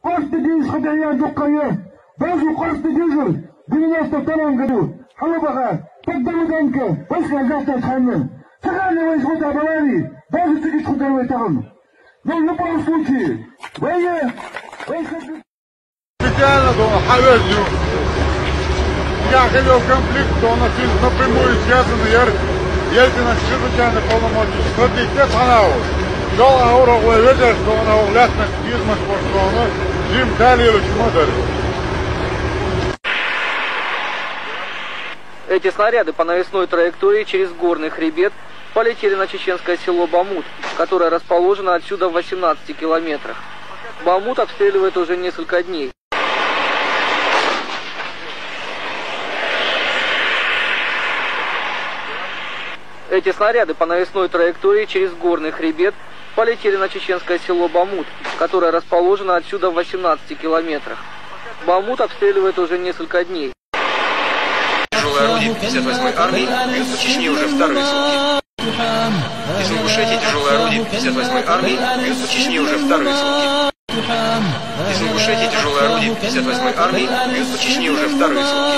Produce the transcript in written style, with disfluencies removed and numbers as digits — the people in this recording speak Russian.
Каждый день сходя доккая, даже каждый день, в 92 году, Халабага, Поддамуданка, войска завтра Ханна, сохранили войска Табалари, даже среди Хударовой там. Но в любом случае, война, специально думал, Хавезю. Я хотел конфликт, то он напрямую связан, если на чрезвычайно полномочий, сходите Ханау. Жол аура ведет, что он аулясна физма, что он Джим Дали или Чмодали. Эти снаряды по навесной траектории через горный хребет полетели на чеченское село Бамут, которое расположено отсюда в 18 километрах. Бамут обстреливает уже несколько дней. Эти снаряды по навесной траектории через горный хребет полетели на чеченское село Бамут, которое расположено отсюда в 18 километрах. Бамут обстреливает уже несколько дней. Тяжелые орудия 58-й армии бьют по Чечне уже вторые сутки. Из Ингушетии тяжелые орудия 58-й армии бьют по Чечне уже вторые сутки. Из Ингушетии тяжелые орудия 58-й армии бьют по Чечне уже вторые сутки.